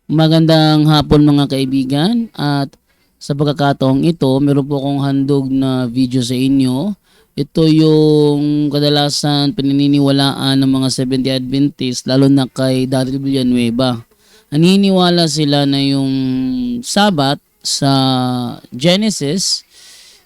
Magandang hapon mga kaibigan, at sa pagkakataong ito, meron po akong handog na video sa inyo. Ito yung kadalasan pinaniniwalaan ng mga Seventh-day Adventist, lalo na kay Daryl Villanueva. Naniniwala sila na yung Sabat sa Genesis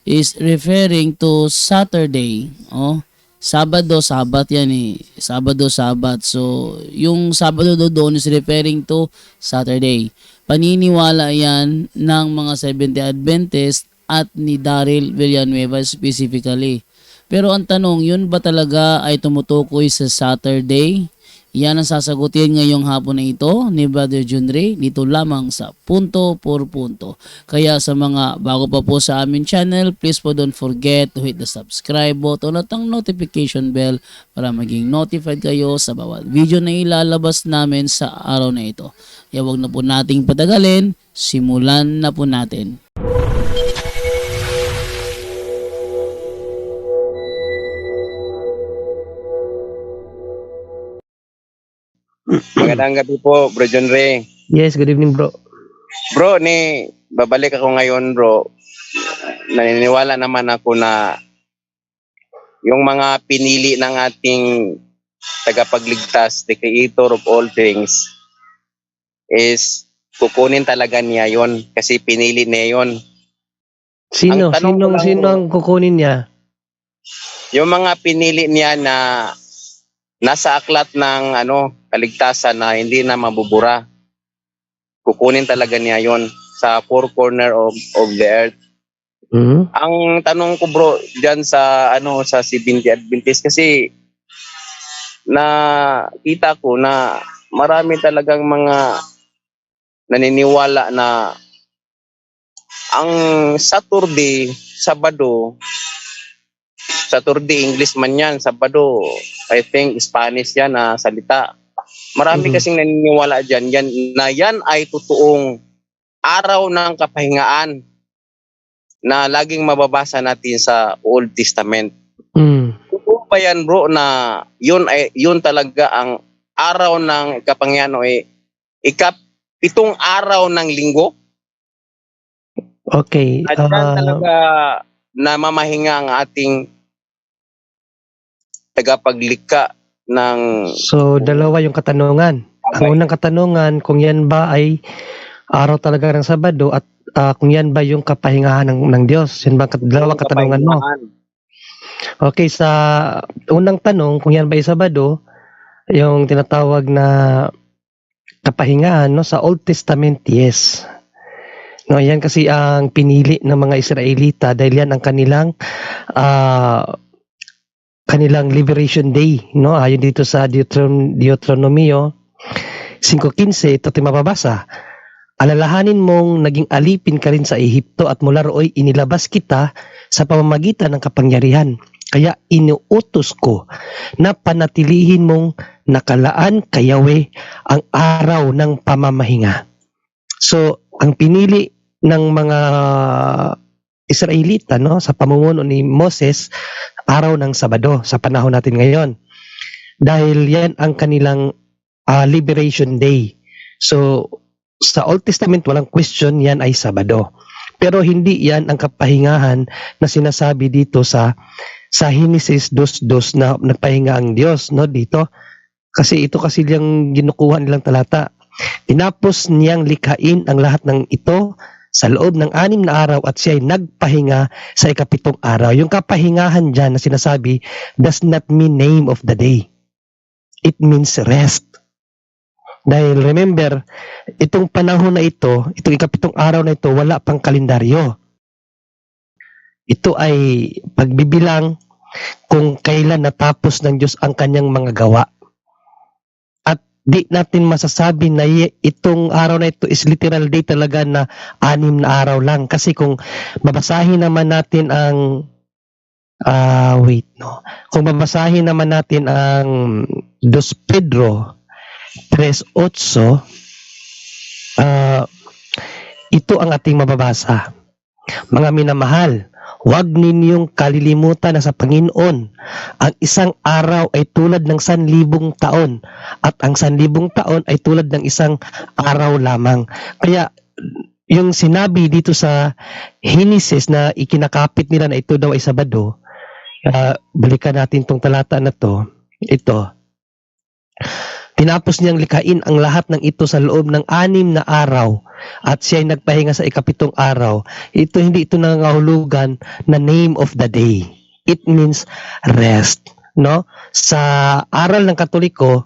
is referring to Saturday. Oh, Sabado, Sabat yan eh. Sabado, Sabat. So, yung Sabado doon is referring to Saturday. Paniniwala yan ng mga Seventh-day Adventist at ni Daryl Villanueva specifically. Pero ang tanong, yun ba talaga ay tumutukoy sa Saturday? Yan ang sasagutin ngayong hapon na ito ni Brother John Ray dito lamang sa Punto por Punto. Kaya sa mga bago pa po sa amin channel, please po don't forget to hit the subscribe button at ang notification bell para maging notified kayo sa bawat video na ilalabas namin sa araw na ito. Kaya wag na po nating patagalin, simulan na po natin. Magandang gabi po, Bro John Ray. Yes, good evening bro. Bro, babalik ako ngayon, bro. Naniniwala naman ako na yung mga pinili ng ating tagapagligtas, the creator of all things, is kukunin talaga niya yon kasi pinili niya yon. Sino? Ang tanong ko lang, Sino ang kukunin niya? Yung mga pinili niya na nasa aklat ng kaligtasan na hindi na mabubura, kukunin talaga niya yon sa four corner of the earth. Mm-hmm. Ang tanong ko, bro, diyan sa sa Seventh-day Adventist, kasi nakita ko na marami talagang mga naniniwala na ang Saturday English man yan, Sabado I think Spanish yan na salita. Marami kasing naniniwala dyan na yan ay totoong araw ng kapahingaan na laging mababasa natin sa Old Testament. Totoo ba yan, bro, na yun talaga ang araw ng kapahingaan o ikapitong araw ng linggo? Okay. At yan talaga na mamahinga ang ating tagapaglikha ng... So, dalawa yung katanungan. Okay. Ang unang katanungan, kung yan ba ay araw talaga ng Sabado at kung yan ba yung kapahingahan ng Diyos. Yan ba dalawang katanungan mo? Okay, sa unang tanong, kung yan ba ay Sabado, yung tinatawag na kapahingahan, no, sa Old Testament, yes. No, yan kasi ang pinili ng mga Israelita dahil yan ang kanilang Liberation Day, no? Ayon dito sa Deuteronomio 5:15, ito tayo mababasa. Alalahanin mong naging alipin ka rin sa Ehipto at mula rooy inilabas kita sa pamamagitan ng kapangyarihan. Kaya inuutos ko na panatilihin mong nakalaan kay Yahweh ang araw ng pamamahinga. So, ang pinili ng mga Israelita, no, sa pamumuno ni Moses, araw ng Sabado sa panahon natin ngayon. Dahil yan ang kanilang Liberation Day. So, sa Old Testament, walang question, yan ay Sabado. Pero hindi yan ang kapahingahan na sinasabi dito sa Genesis 2:2 na nagpahinga ang Diyos, no, dito. Kasi ito kasi yung ginukuha nilang talata. Tinapos niyang likhain ang lahat ng ito sa loob ng 6 na araw at siya ay nagpahinga sa ikapitong araw. Yung kapahingahan dyan na sinasabi does not mean name of the day. It means rest. Dahil remember, itong panahon na ito, itong ikapitong araw na ito, wala pang kalendaryo. Ito ay pagbibilang kung kailan natapos ng Diyos ang kanyang mga gawa. Di natin masasabi na itong araw na ito is literal day talaga na 6 na araw lang. Kasi kung babasahin naman natin ang kung babasahin naman natin ang 2 Pedro 3:8, ito ang ating mababasa. Mga minamahal, Huwag ninyong kalilimutan na sa Panginoon, ang isang araw ay tulad ng 1,000 taon at ang 1,000 taon ay tulad ng isang araw lamang. Kaya yung sinabi dito sa Genesis na ikinakapit nila na ito daw ay Sabado, balikan natin tong talata na to. Ito. Tinapos niyang likhain ang lahat ng ito sa loob ng 6 na araw at siya ay nagpahinga sa ika-7 araw. Hindi ito nangangahulugan na name of the day. It means rest. No? Sa aral ng Katoliko,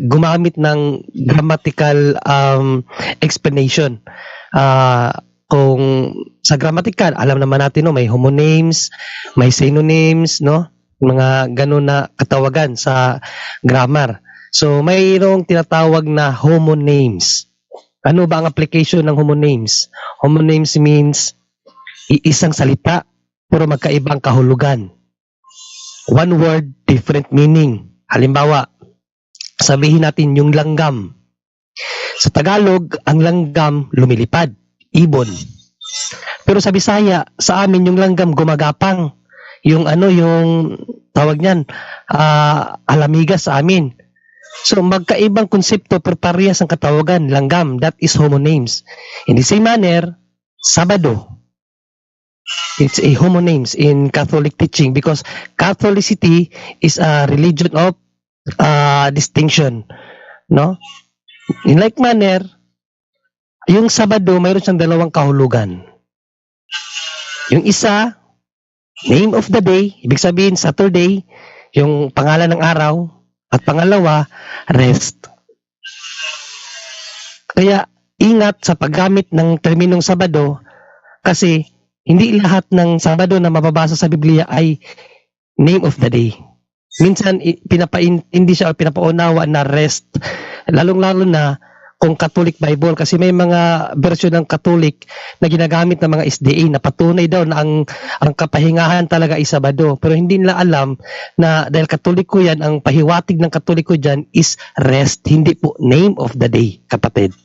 gumamit ng grammatical explanation. Kung sa grammatical, alam naman natin, no, may homonyms, may synonyms, no? Mga ganun na katawagan sa grammar. So, mayroong tinatawag na homonyms. Ano ba ang application ng homonyms? Homonyms means isang salita pero magkaibang kahulugan. One word, different meaning. Halimbawa, sabihin natin yung langgam. Sa Tagalog, ang langgam lumilipad, ibon. Pero sa Bisaya, sa amin yung langgam gumagapang. Yung tawag niyan, alamigas sa amin. So magkaibang konsepto pero parehas ang katawagan, langgam, that is homonyms. In the same manner, Sabado, it's a homonyms in Catholic teaching because Catholicity is a religion of distinction, no? In like manner, yung Sabado mayroon siyang dalawang kahulugan. Yung isa, name of the day, ibig sabihin Saturday, yung pangalan ng araw, at pangalawa, rest. Kaya ingat sa paggamit ng terminong Sabado kasi hindi lahat ng Sabado na mababasa sa Biblia ay name of the day. Minsan pinapaintindi siya o pinapaunawa na rest. Lalong-lalo na kung Catholic Bible kasi may mga version ng Catholic na ginagamit ng mga SDA na patunay daw na ang kapahingahan talaga ay Sabado. Pero hindi nila alam na dahil Katoliko yan, ang pahiwatig ng Katoliko dyan is rest, hindi po name of the day, kapatid.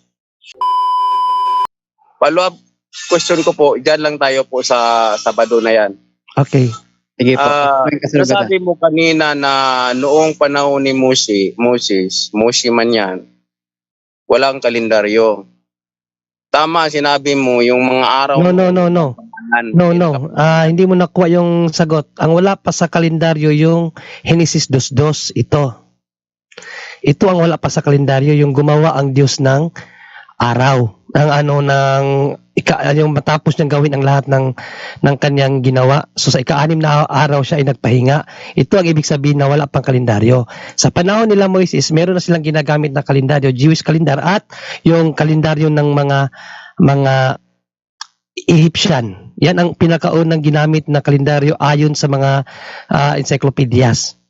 Follow-up question ko po, dyan lang tayo po sa Sabado na yan. Okay. Sige po. Nasabi mo kanina na noong panahon ni Moses man yan, walang kalendaryo. Tama, sinabi mo, yung mga araw... No. Hindi mo nakuha yung sagot. Ang wala pa sa kalendaryo yung Genesis 2:2, ito. Ito ang wala pa sa kalendaryo, yung gumawa ang Diyos ng araw. Yung matapos niyang gawin ang lahat ng kanyang ginawa. So sa ika-6 na araw siya ay nagpahinga. Ito ang ibig sabihin na wala pang kalendaryo. Sa panahon nila Moises, meron na silang ginagamit na kalendaryo, Jewish calendar at yung kalendaryo ng mga Egyptian. Yan ang pinakaunang ginamit na kalendaryo ayon sa mga encyclopedias.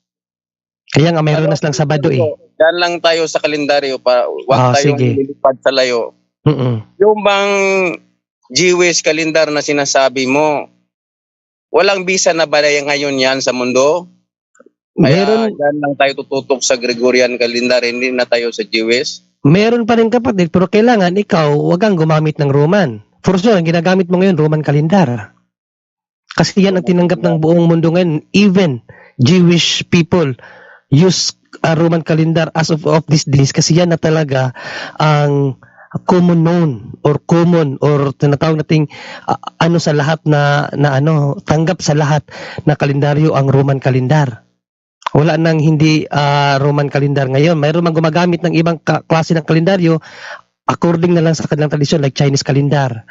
Kaya nga mayroon na silang Sabado eh. Diyan lang tayo sa kalendaryo para wag tayong lilipad sa layo. Yung bang Jewish calendar na sinasabi mo, walang bisa na ba ngayon yan sa mundo? Kaya dyan lang tayo tututok sa Gregorian calendar, hindi na tayo sa Jewish. Meron pa rin kapatid, pero kailangan ikaw wag kang gumamit ng Roman. For sure, ang ginagamit mo ngayon, Roman calendar. Kasi yan ang tinanggap ng buong mundo ngayon. Even Jewish people use a Roman calendar as of these days kasi yan na talaga ang common or tinatawag nating sa lahat na tanggap sa lahat na kalendaryo ang Roman calendar. Wala nang hindi Roman calendar ngayon. Mayroon mang gumagamit ng ibang klase ng kalendaryo according na lang sa kanilang tradisyon like Chinese calendar,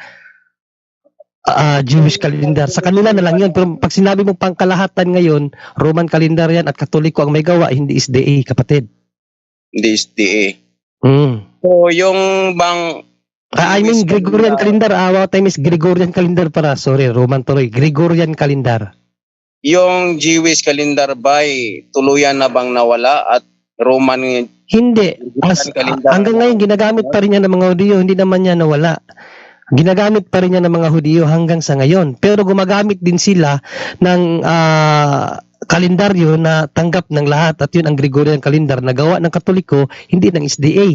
Jewish calendar. Sa kanila na lang yun. Pero pag sinabi mo pangkalahatan ngayon, Roman calendar yan at Katoliko ang may gawa, hindi SDA, kapatid. Hindi SDA. So, yung bang... Gregorian calendar. What time is Gregorian calendar para? Sorry, Roman tuloy. Gregorian calendar. Yung Jewish calendar ba tuluyan na bang nawala at Roman... Hindi. Hanggang ngayon, ginagamit pa rin yan ng mga Hudiyo. Hindi naman yan nawala. Ginagamit pa rin yan ng mga Hudiyo hanggang sa ngayon. Pero gumagamit din sila ng kalendaryo na tanggap ng lahat at yun ang Gregorian calendar na gawa ng Katoliko, hindi ng SDA.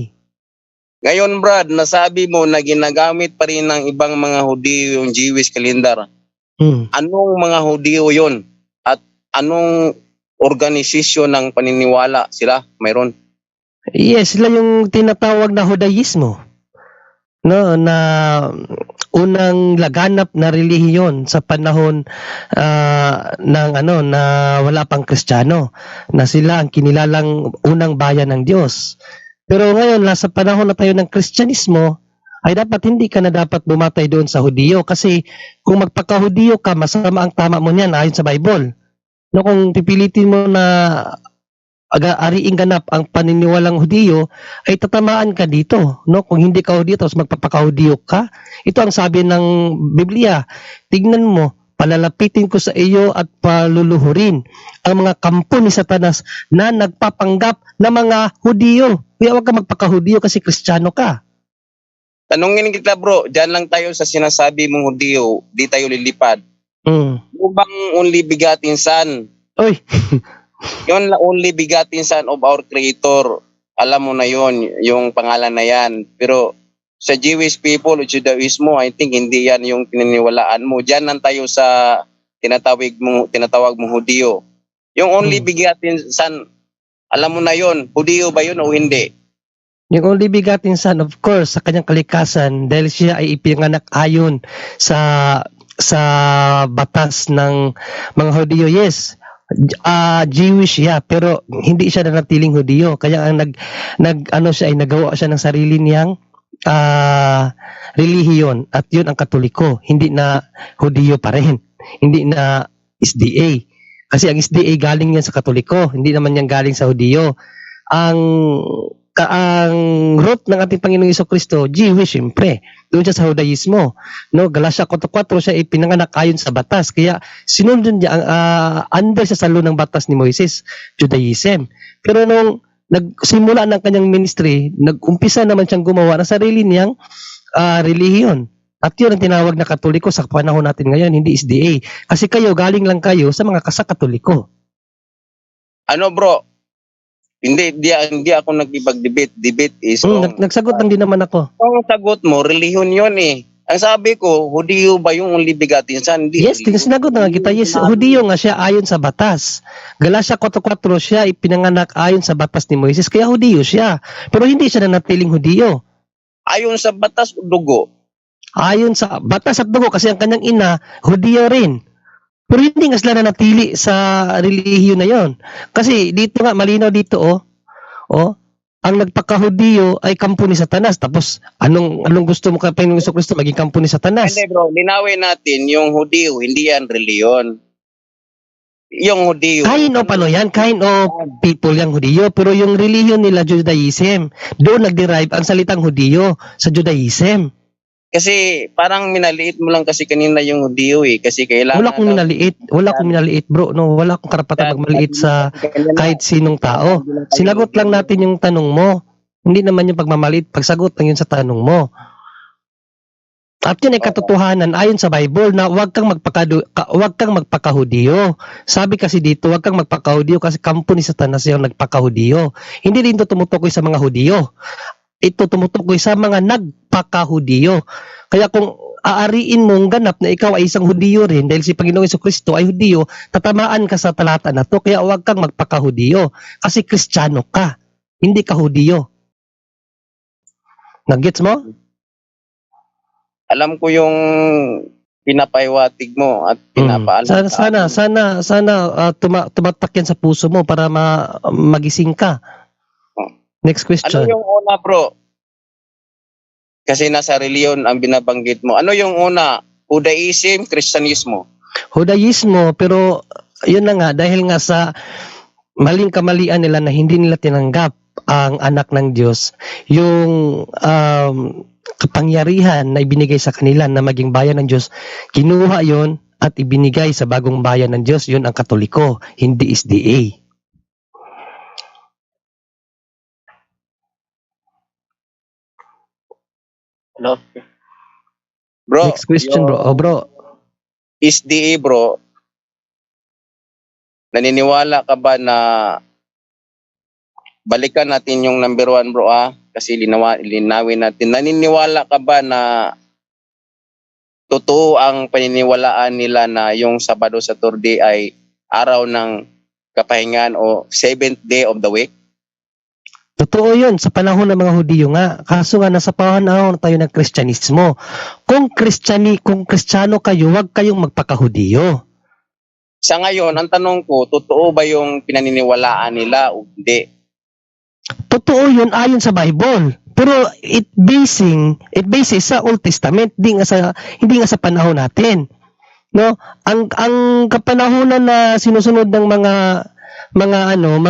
Ngayon Brad, nasabi mo na ginagamit pa rin ng ibang mga Hudiyo yung Jewish calendar. Mm. Anong mga Hudyo yon? At anong organisasyon ng paniniwala sila? Mayroon. Yes, sila yung tinatawag na Judaismo. No, na unang laganap na relihiyon sa panahon ng na wala pang Kristiyano, na sila ang kinilalang unang bayan ng Diyos. Pero ngayon, nasa panahon na tayo ng Kristyanismo, ay dapat hindi ka na dapat bumatay doon sa Hudiyo, kasi kung magpaka-Hudiyo ka, masama ang tama mo niyan ayon sa Bible. No, kung pipilitin mo na ariing ganap ang paniniwalang Hudiyo, ay tatamaan ka dito. No? Kung hindi ka Hudiyo, tapos magpapaka-Hudiyo ka. Ito ang sabi ng Biblia. Tignan mo, palalapitin ko sa iyo at paluluhurin ang mga kampo ni Satanas na nagpapanggap na mga Hudiyo. Kaya huwag ka magpaka-Hudiyo kasi Kristiyano ka. Tanungin kita bro, dyan lang tayo sa sinasabi mong Hudyo, di tayo lilipad. Ano bang only begotten son? Oy, Yon la only begotten son of our Creator. Alam mo na yon, yung pangalan na yan. Pero sa Jewish people, o Judaismo, I think hindi yan yung pininiwalaan mo. Diyan lang tayo sa tinatawag mong Hudyo. Yung only begotten son, alam mo na yon, Hudyo ba yun o hindi? yung only begotten son, of course, sa kanyang kalikasan, dahil siya ay ipinanganak ayon sa batas ng mga Hudyo, yes. Jewish siya, pero hindi siya nanatiling Hudyo. Kaya ang nagawa siya ng sarili niyang relihiyon, at yun ang Katoliko, hindi na Hudyo pa rin, hindi na SDA. Kasi ang SDA galing yan sa Katoliko, hindi naman yan galing sa Hudyo. Ang root ng ating Panginoong Jesucristo, Jewish, siyempre. Doon siya sa Judaismo. No, Galatia 4:4, siya ipinanganak ayon sa batas. Kaya sinunod niya under sa salo ng batas ni Moises, Judaism. Pero nung nagsimula ng kanyang ministry, nag-umpisa naman siyang gumawa ng sarili niyang relihiyon. At yun ang tinawag na Katoliko sa panahon natin ngayon, hindi SDA. Kasi galing lang kayo sa mga Katoliko. Ano bro? Hindi ako nagkipag-debate. Debate is Nagsagot lang din naman ako. Ang sagot mo, relihiyon yun eh. Ang sabi ko, Hudyo ba yung only begotten son? Hindi. Yes, sinagot na nga kita. Yes, Hudyo nga siya ayon sa batas. Galatia 4:4, siya ipinanganak ayon sa batas ni Moises, kaya Hudyo siya. Pero hindi siya nanatiling Hudyo. Ayon sa batas o dugo? Ayon sa batas at dugo, kasi ang kanyang ina, Hudyo rin. Pero hindi nga sila nanatili sa relihiyon na yon. Kasi dito nga, malinaw dito, ang nagpaka-Hudyo ay kampo ni Satanas. Tapos, anong gusto mo kay Panginoong Jesucristo, maging kampo ni Satanas? Hindi bro, linawin natin, yung Hudyo, hindi yan reliyon. Yung Hudyo. Kind of people yung Hudyo, pero yung relihiyon nila, Judaism, doon nag-derive ang salitang Hudyo sa Judaism. Kasi parang minaliit mo lang kasi kanina yung Hudyo eh. Kasi kailangan... Wala akong minaliit bro. No, wala akong karapatan magmaliit sa kahit sinong tao. Sinagot lang natin yung tanong mo. Hindi naman yung pagmamaliit. Pagsagot lang yun sa tanong mo. At yun ay katotohanan ayon sa Bible na huwag kang magpaka-Hudyo. Sabi kasi dito, huwag kang magpaka-Hudyo kasi kampo ni Satanas yung nagpaka-Hudyo. Hindi din ito tumutukoy sa mga Hudyo. Ito tumutukoy sa mga nagpaka-Hudyo. Kaya kung aariin mong ganap na ikaw ay isang Hudyo rin dahil si Panginoong Jesucristo ay Hudyo, tatamaan ka sa talata na to. Kaya huwag kang magpaka-Hudyo kasi Kristiyano ka, hindi ka Hudyo. Nag-gets mo? Alam ko yung pinapaiwatig mo at pinapaalam. Sana tumatak yan sa puso mo para magising ka. Next question. Ano yung una bro? Kasi nasa reliyon ang binabanggit mo. Ano yung una? Judaism, Kristyanismo? Judaismo, pero yun na nga, dahil nga sa maling kamalian nila na hindi nila tinanggap ang anak ng Diyos, yung kapangyarihan na ibinigay sa kanila na maging bayan ng Diyos, kinuha yon at ibinigay sa bagong bayan ng Diyos, yun ang Katoliko, hindi SDA. Hello? Bro, next question bro. Bro. SDA bro, naniniwala ka ba na balikan natin yung number 1 bro kasi linawin natin. Naniniwala ka ba na totoo ang paniniwalaan nila na yung Sabado Saturday ay araw ng kapahingan o 7th day of the week? Totoo yun, sa panahon ng mga Hudiyo nga. Kaso nga, nasa panahon tayo ng Kristyanismo. Kung Kristiyano kayo, huwag kayong magpaka-Hudiyo. Sa ngayon, ang tanong ko, totoo ba yung pinaniniwalaan nila o hindi? Totoo yun ayon sa Bible. Pero it bases sa Old Testament, hindi nga sa panahon natin. No? Ang kapanahonan na sinusunod ng mga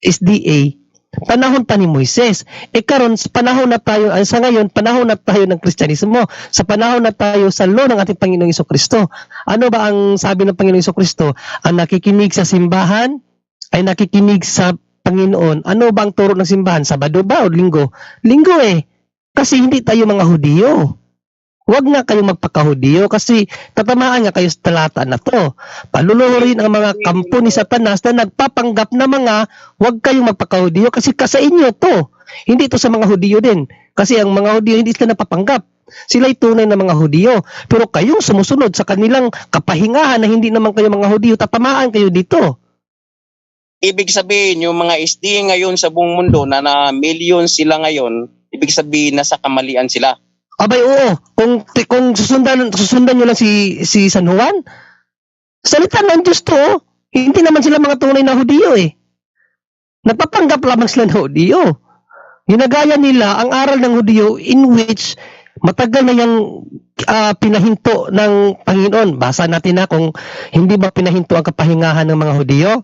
SDA, panahon pa ni Moises. Karon sa panahon na tayo, sa ngayon, panahon na tayo ng Kristyanismo, sa panahon na tayo sa law ng ating Panginoong Jesucristo. Ano ba ang sabi ng Panginoong Jesucristo? Ang nakikinig sa simbahan ay nakikinig sa Panginoon. Ano ba ang turo ng simbahan? Sabado ba o linggo? Linggo Kasi hindi tayo mga Hudiyo. Huwag nga kayong magpaka-Hudiyo kasi tatamaan nga kayo sa talata na to. Paluluhurin ang mga kampo ni Satanas na nagpapanggap na huwag kayong magpaka-Hudiyo kasi sa inyo to. Hindi to sa mga Hudiyo din. Kasi ang mga Hudiyo hindi sila napapanggap. Sila'y tunay na mga Hudiyo. Pero kayong sumusunod sa kanilang kapahingahan na hindi naman kayo mga Hudiyo, tatamaan kayo dito. Ibig sabihin, yung mga SD ngayon sa buong mundo na million sila ngayon, ibig sabihin nasa kamalian sila. Abay, oo. Kung susundan nyo lang si San Juan, salita ng Diyos to. Hindi naman sila mga tunay na Hudiyo Nagpapanggap lamang sila na Hudiyo. Ginagaya nila ang aral ng Hudiyo in which matagal na yung pinahinto ng Panginoon. Basa natin na kung hindi ba pinahinto ang kapahingahan ng mga Hudiyo.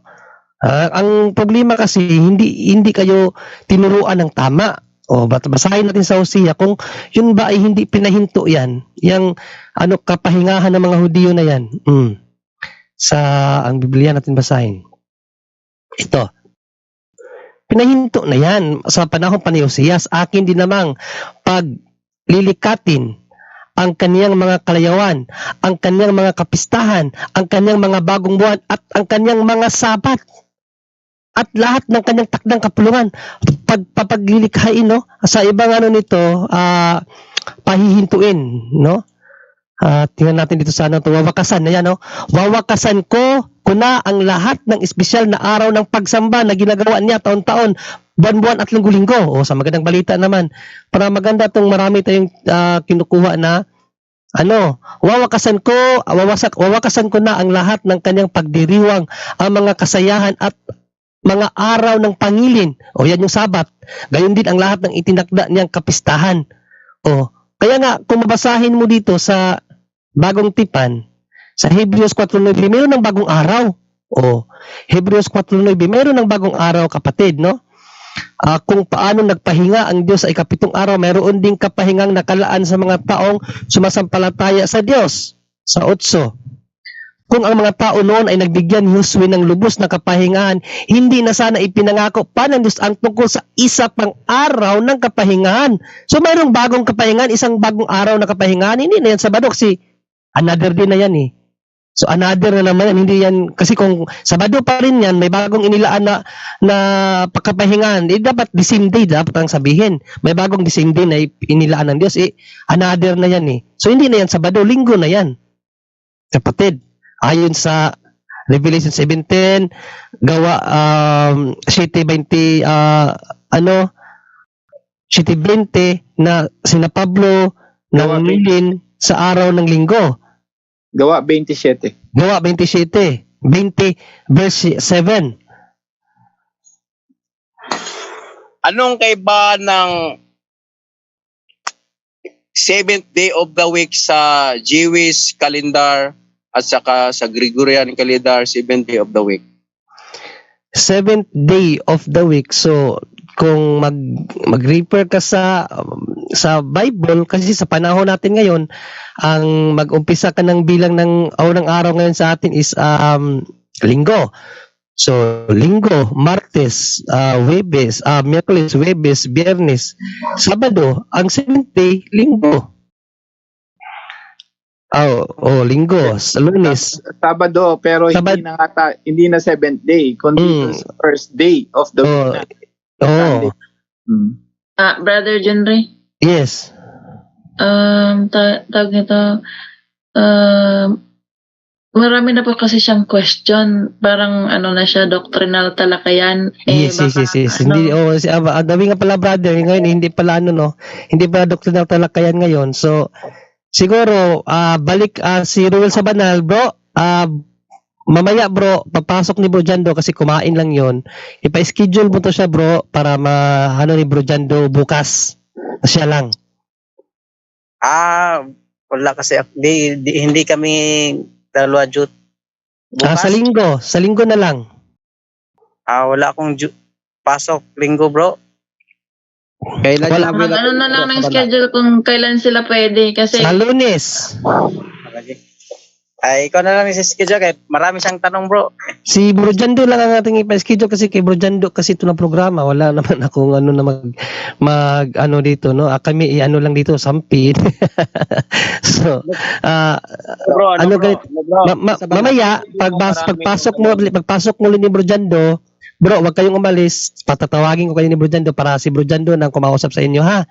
Ang problema kasi, hindi kayo tinuruan ng tama. Basahin natin sa Hosea kung yun ba ay hindi pinahinto yan. Yung kapahingahan ng mga Hudiyo na yan. Sa ang Biblia natin basahin. Ito. Pinahinto na yan sa panahon pa ni Hosea. Akin din namang paglilikatin ang kaniyang mga kalayawan, ang kaniyang mga kapistahan, ang kaniyang mga bagong buwan, at ang kaniyang mga sabat. At lahat ng kanyang takdang kapulungan, paglilikhain, sa ibang nito, pahihintuin, tingnan natin dito sa wawakasan na yan, wawakasan ko na ang lahat ng espesyal na araw ng pagsamba na ginagawa niya taon-taon, buwan-buwan at linggo-linggo. Sa magandang balita naman, para maganda itong marami tayong kinukuha na wawakasan ko na ang lahat ng kanyang pagdiriwang, ang mga kasayahan at mga araw ng pangilin. Yan yung Sabat. Gayon din ang lahat ng itinakda niyang kapistahan. Kaya nga, kung mabasahin mo dito sa Bagong Tipan, sa Hebrews 4:9, mayroon ng bagong araw. Hebrews 4:9, mayroon ng bagong araw, kapatid, kung paano nagpahinga ang Diyos sa ikapitong araw, mayroon ding kapahingang nakalaan sa mga taong sumasampalataya sa Diyos. Sa 8. Kung ang mga tao noon ay nagbigyan ni Josue ng lubos na kapahingahan, hindi na sana ipinangako pa ng Diyos ang tungkol sa isa pang araw ng kapahingahan. So mayroong bagong kapahingahan, isang bagong araw na kapahingahan. Hindi na yan Sabado kasi another day na yan So another na naman yan, hindi yan, kasi kung Sabado pa rin yan, may bagong inilaan na pagkapahingahan, dapat the same day, dapat ang sabihin. May bagong the same day na inilaan ng Diyos, another na yan So hindi na yan Sabado, linggo na yan. Kapatid. Ayon sa Revelation 17, gawa 7:20 na sina Pablo nangumilin sa araw ng linggo. Gawa 27. Gawa 27, 20 verse 7. Anong kaiba ng 7th day of the week sa Jewish calendar at saka sa Gregorian calendar, 7th day of the week? 7th day of the week. So, kung mag-refer ka sa Bible, kasi sa panahon natin ngayon, ang mag-umpisa ka ng bilang ng araw ngayon sa atin is linggo. So, linggo, Martes, Huwebes, Miyerkules, Huwebes, Biyernes, Sabado, ang 7th day, linggo. Linggo, Lunes. Sabado, pero hindi na 7th day, kundi first day of the week. Brother John Ray? Yes. Tawag nito, marami na po kasi siyang question. Parang ano na siya, doctrinal talakayan. Yes. Hindi, gabi nga pala brother, ngayon hindi pala hindi pala doctrinal talakayan ngayon. So, siguro, balik si Ruel Sabanal, bro, mamaya bro, papasok ni Bro Jando kasi kumain lang yon. Ipa-schedule mo to siya bro, para ni Bro Jando bukas. Siya lang. Wala kasi hindi kami dalawa jut. Sa linggo na lang. Wala akong pasok linggo bro. Kailan Wala. yung available? Ano na lang ng schedule kung kailan sila pwede. Kasi Sa Lunes. Ikaw na lang schedule kahit marami siyang tanong bro. Si Bro Jando lang ang ating ipa-schedule kasi kay Bro Jando kasi ito na programa. Wala naman akong na mag dito, no? Kami lang dito, sampid. So, Bro, mamaya, pagpasok mo ni Bro Jando, bro, wag kayong umalis. Patatawagin ko kayo ni Bro Jando para si Bro Jando nang kumausap sa inyo, ha?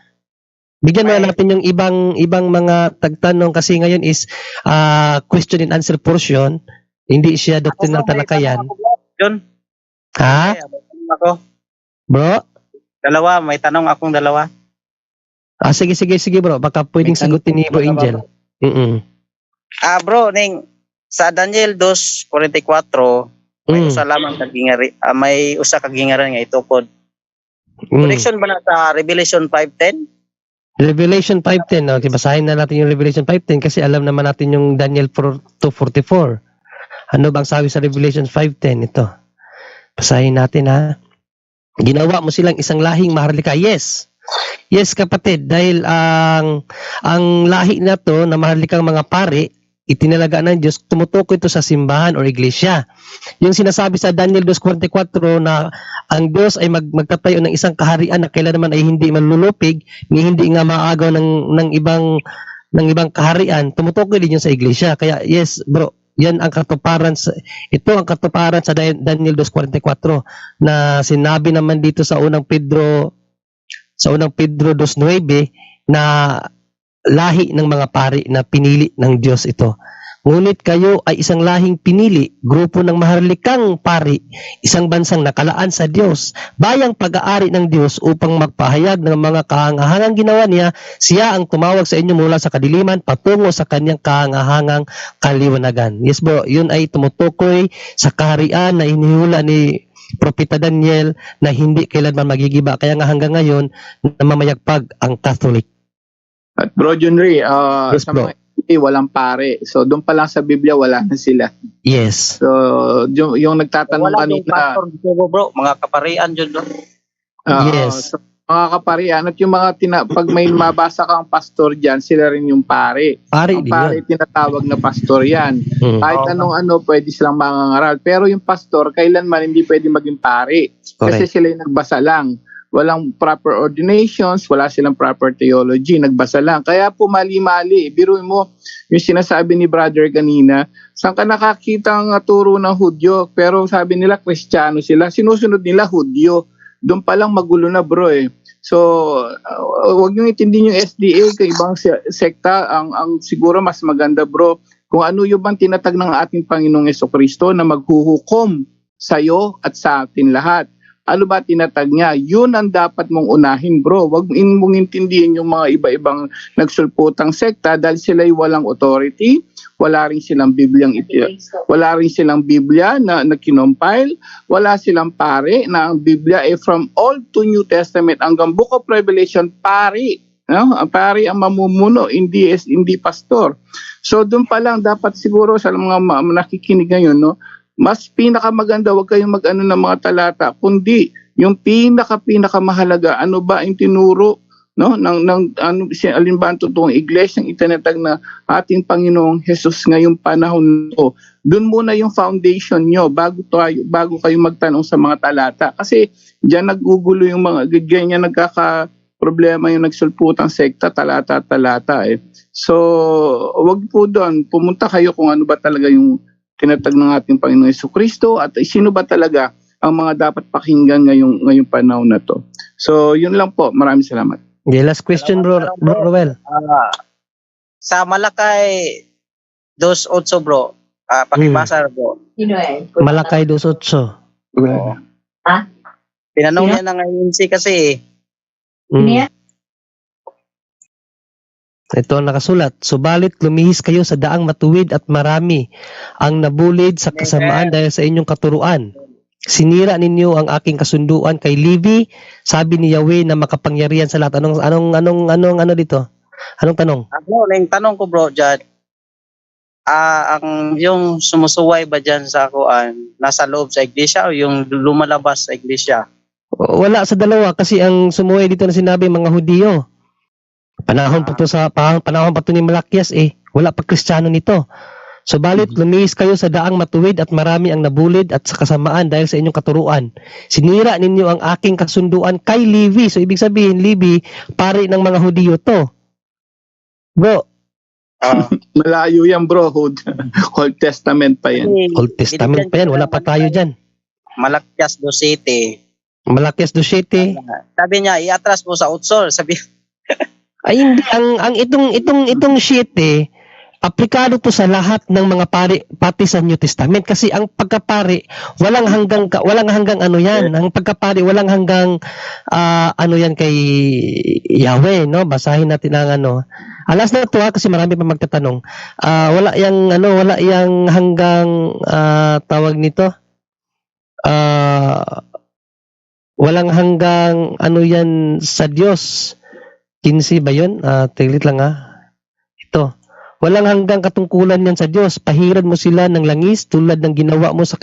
Bigyan mo natin yung ibang mga tagtanong kasi ngayon is question and answer portion. Hindi siya doctrinal talakayan. John? Ha? Ako. Bro? May tanong akong dalawa. Sige bro. Baka pwedeng sagutin ni Bro Angel. Bro, sa Daniel 2:44, may usa lamang may usa ka gingaran nga itukod. Connection ba na sa Revelation 5:10? Revelation 5:10. Okay, basahin na natin yung Revelation 5:10 kasi alam naman natin yung Daniel 2:44. Ano bang sabi sa Revelation 5:10? Ito. Basahin natin, ha. Ginawa mo silang isang lahing maharlika. Yes. Yes, kapatid. Dahil ang lahi na to na maharlikang mga pari, itinalaga ng Diyos, tumutukoy ito sa simbahan o iglesia. Yung sinasabi sa Daniel 2:44 na ang Diyos ay magtatayo ng isang kaharian na kailanman ay hindi manlulupig, hindi nga maagaw ng ibang kaharian, tumutukoy din yun sa iglesia. Kaya yes, bro, yan ang katuparan ang katuparan sa Daniel 2:44 na sinabi naman dito sa unang Pedro 2:9 na lahi ng mga pari na pinili ng Diyos ito. Ngunit kayo ay isang lahing pinili, grupo ng maharlikang pari, isang bansang nakalaan sa Diyos, bayang pag-aari ng Diyos upang magpahayag ng mga kahangahangang ginawa niya. Siya ang tumawag sa inyo mula sa kadiliman patungo sa kanyang kahangahangang kaliwanagan. Yes bro, yun ay tumutukoy sa kaharian na inihula ni Propeta Daniel na hindi kailanman magigiba. Kaya nga hanggang ngayon, namamayagpag ang Catholic. At Bro Junri, Yes, sa bro. mga walang pare. So doon pa lang sa Biblia wala na sila. Yes. So yung nagtatanong Wala yung kanina, pastor dito bro, mga kaparian dyan bro. Yes. So, mga kaparian at yung pag may mabasa kang pastor diyan, sila rin yung pare. Pari Ang din pare yan. tinatawag na pastor yan. Mm. Kahit anong pwede silang mangangaral. Pero yung pastor, kailanman hindi pwede maging pare. Kasi Correct. sila yung nagbasa lang. Walang proper ordinations, wala silang proper theology, nagbasa lang. Kaya po mali-mali. Biruin mo, yung sinasabi ni brother kanina, saan ka nakakita ang turo ng Hudyo? Pero sabi nila, Kristiyano sila. Sinusunod nila Hudyo. Doon pa lang magulo na bro eh. So, wag nyo itindihin yung SDA kay ibang sekta. Ang siguro mas maganda bro, kung ano yung bang tinatag ng ating Panginoong Jesucristo na maghuhukom sa'yo at sa atin lahat. Ano ba tinatag niya? Yun ang dapat mong unahin bro. Huwag mong intindihin yung mga iba-ibang nagsulputang sekta dahil sila'y walang authority, wala rin silang Biblia na kinompile, wala silang pare na ang Biblia ay from Old to New Testament hanggang Book of Revelation pare. No? Ang pare ang mamumuno, hindi pastor. So doon pa lang dapat siguro sa mga nakikinig ngayon, no? Mas pinakamaganda, wag kayong mag-ano ng mga talata, kundi yung pinakamahalaga, ano ba ang tinuro, no, alin ba ang totoong iglesyang itinatag na ating Panginoong Jesus ngayong panahon nito. Doon muna yung foundation nyo bago kayo magtanong sa mga talata. Kasi diyan nagugulo yung mga ganyan, nagkaka-problema yung nagsulputang sekta, talata eh. So, wag po doon, pumunta kayo kung ano ba talaga yung tinatag ng ating Panginoong Jesucristo at sino ba talaga ang mga dapat pakinggan ngayong panahon na to. So, yun lang po. Maraming salamat. Okay, last question, bro, Roel. Sa Malakay 2:8 bro. Pakibasa bro. Malakay 2:8. Oo. Tinanong niya ng INC kasi Mm. Ito ang nakasulat. Subalit lumihis kayo sa daang matuwid at marami ang nabulid sa kasamaan dahil sa inyong katuruan. Sinira ninyo ang aking kasunduan kay Levi, sabi ni Yahweh na makapangyarihan sa lahat. Anong dito? Anong tanong? yung tanong ko bro Jad. Ang yung sumusuway ba dyan sa kuan nasa loob sa iglesia o yung lumalabas sa iglesia? Wala sa dalawa kasi ang sumuway dito na sinabi mga Hudiyo. Panahon pa to ni Malakias wala pa Kristiyano nito. Subalit lumihis kayo sa daang matuwid at marami ang nabulid at sa kasamaan dahil sa inyong katuruan. Sinira ninyo ang aking kasunduan kay Levi. So ibig sabihin Levi, pari ng mga Hudiyo to. Bro, Malayo yan bro. Old Testament pa yan. Old Testament pa yan, wala pa tayo dyan. Malakias 2:7. Malakias 2:7. Sabi niya, iatras mo sa utsol. Sabi, Ay hindi, ang itong 7 aplikado to sa lahat ng mga pari pati sa New Testament kasi ang pagkapari walang hanggang ano yan, ang pagkapari walang hanggang ano yan kay Yahweh, no? Basahin natin ang ano. Alas na to kasi marami pa magtatanong. Wala yang hanggang tawag nito. Walang hanggang ano yan sa Diyos. 15 ba yun? Tiglit lang Ito. Walang hanggang katungkulan yan sa Diyos. Pahiran mo sila ng langis tulad ng ginawa mo sa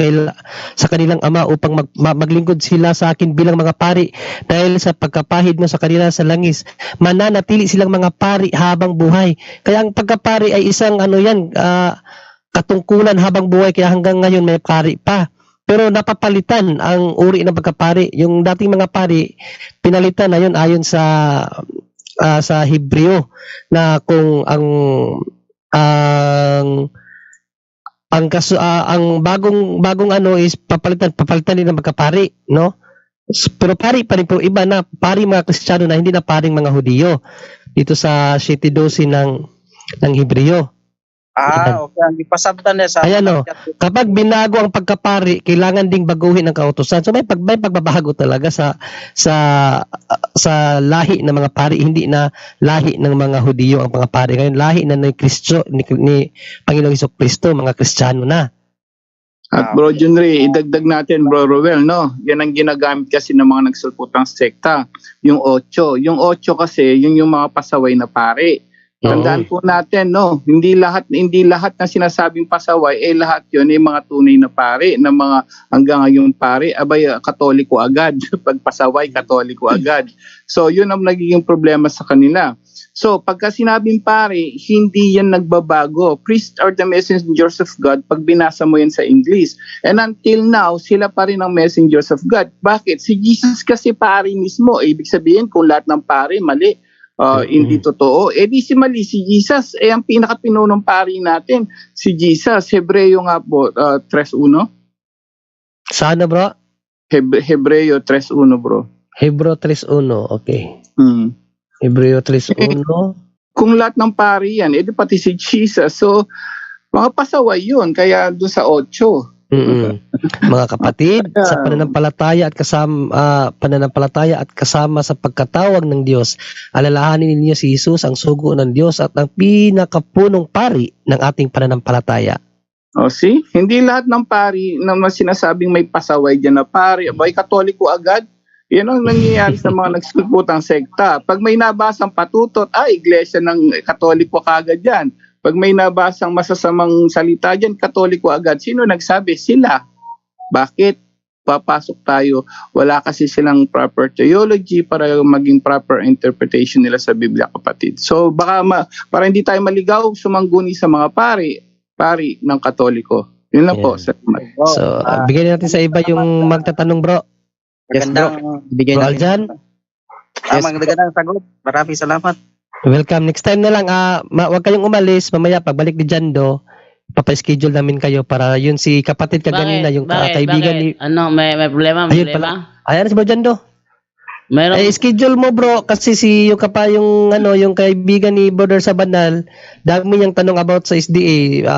kanilang ama upang maglingkod sila sa akin bilang mga pari dahil sa pagkapahid mo sa kanila sa langis. Mananatili silang mga pari habang buhay. Kaya ang pagkapari ay isang katungkulan habang buhay kaya hanggang ngayon may pari pa. Pero napapalitan ang uri ng pagkapari. Yung dating mga pari, pinalitan na yun ayon sa Hebreo na kung ang bagong ano is papalitan din ng pagkapari, no? Pero pari pa rin po iba na pari mga Kristiyano na hindi na paring mga Hudiyo dito sa 7:12 ng Hebreo. okay. Ang ipasabtan niya sa Ayan kapag binago ang pagkapari, kailangan ding baguhin ang kautusan. So may pagbabago talaga sa lahi ng mga pari, hindi na lahi ng mga Hudiyo ang mga pari. Ngayon lahi na ni Kristo ni Panginoong Hesukristo, mga Kristiyano na. At bro Junri, idagdag natin bro Roel, no? Yan ang ginagamit kasi ng mga nagsulputang sekta, yung 8. Yung 8 kasi, yung mga pasaway na pari. Tandaan po natin, no, hindi lahat na sinasabing pasaway lahat 'yon ay mga tunay na pari, na mga hanggang ngayon pari, Katoliko agad. Pag pasaway, Katoliko agad. So, 'yun ang nagiging problema sa kanila. So, pagka sinabing pari, hindi yan nagbabago. Priests are the messengers of God pag binasa mo yan sa English. And until now, sila pa rin ang messengers of God. Bakit? Si Jesus kasi pari mismo. Ibig sabihin, kung lahat ng pari, mali. Hindi totoo. Di si mali si Jesus. Ang pinakapinunong pari natin, si Jesus. Hebreo nga po, 3:1. Sana bro? Hebreo 3:1 bro. Hebreo 3:1, okay. Hebreo 3:1. Kung lahat ng pari yan, di pati si Jesus. So, mga pasaway yun. Kaya doon sa 8. Mga kapatid, sa pananampalataya at kasama sa pagkatawag ng Diyos, alalahanin ninyo si Jesus, ang sugo ng Diyos at ang pinakapunong pari ng ating pananampalataya. See? Hindi lahat ng pari na sinasabing may pasaway dyan na pari, Katoliko agad. Yan ang nangyayari sa mga nagsulputang sekta. Pag may nabasang patutot, iglesia ng Katoliko kagad yan. Pag may nabasang masasamang salita dyan, Katoliko agad. Sino nagsabi? Sila. Bakit? Papasok tayo. Wala kasi silang proper theology para maging proper interpretation nila sa Biblia, kapatid. So, baka para hindi tayo maligaw, sumangguni sa mga pari ng Katoliko. Yun lang po. So, bigyan natin sa iba yung magtatanong, bro. Yes, bro. Bro Aljan? Magandang sagot. Maraming salamat. Welcome. Next time na lang, wag kayong umalis. Mamaya, pagbalik ni Jando, papaschedule namin kayo para yun si kapatid ka ganina, yung kaibigan ni... Ano, may problema? Ayun pala. Ayan si Bro Jando. Mayroon, Schedule mo bro kasi yung yung kaibigan ni Brother Sabanal, dami niyang tanong about sa SDA.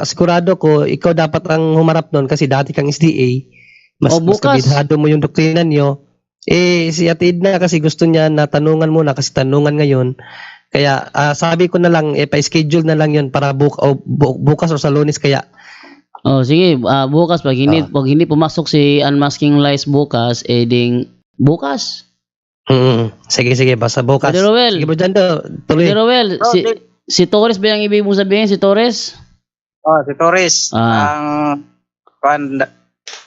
Sigurado ko ikaw dapat ang humarap noon kasi dati kang SDA. Mas bukas. kabisado mo yung doktrina niyo. Si Ate Edna kasi gusto niya na tanungan muna kasi tanungan ngayon. Kaya sabi ko na lang pa-schedule na lang 'yon para bukas o sa Lunes kaya. sige, bukas pag hindi pumasok si Unmasking Lies bukas, ding bukas. Sige, basta bukas. Brother Roel. Sige bro, Jando, tuloy. Brother Roel, Bro, si Torres ba yung ibig mong sabihin? Si Torres? Si Torres, ang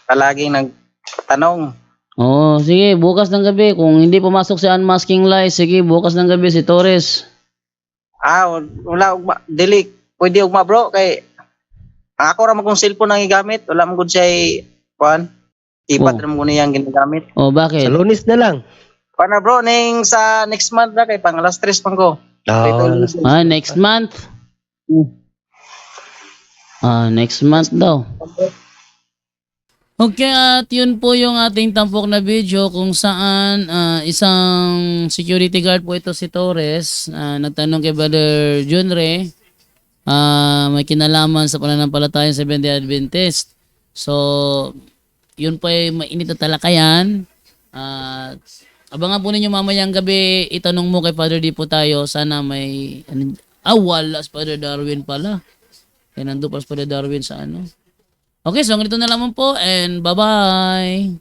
palaging nagtanong. Sige, bukas ng gabi. Kung hindi pumasok si Unmasking Lies, sige, bukas ng gabi si Torres. Wala ugma, dili, pwede ugma bro, kay ako ra magong cellphone ang igamit, wala man gud siya ipat ra mo niyang ginagamit. Bakit? Sa Lunes na lang. Pana bro, ning sa next month na kay pang alas 3 pang ko. Next month? Next month daw. Okay, at yun po yung ating tampok na video kung saan isang security guard po ito si Torres. Nagtanong kay Brother John Ray, may kinalaman sa pananampalatayang Seventh-day Adventist. So, yun po ay mainit na talakayan. Abangan po ninyo mamayang gabi, itanong mo kay Father D po tayo. Sana may... wala si Father Darwin pala. Kaya nandun pa si Father Darwin sa Okay, so ganito na lamang po and bye-bye!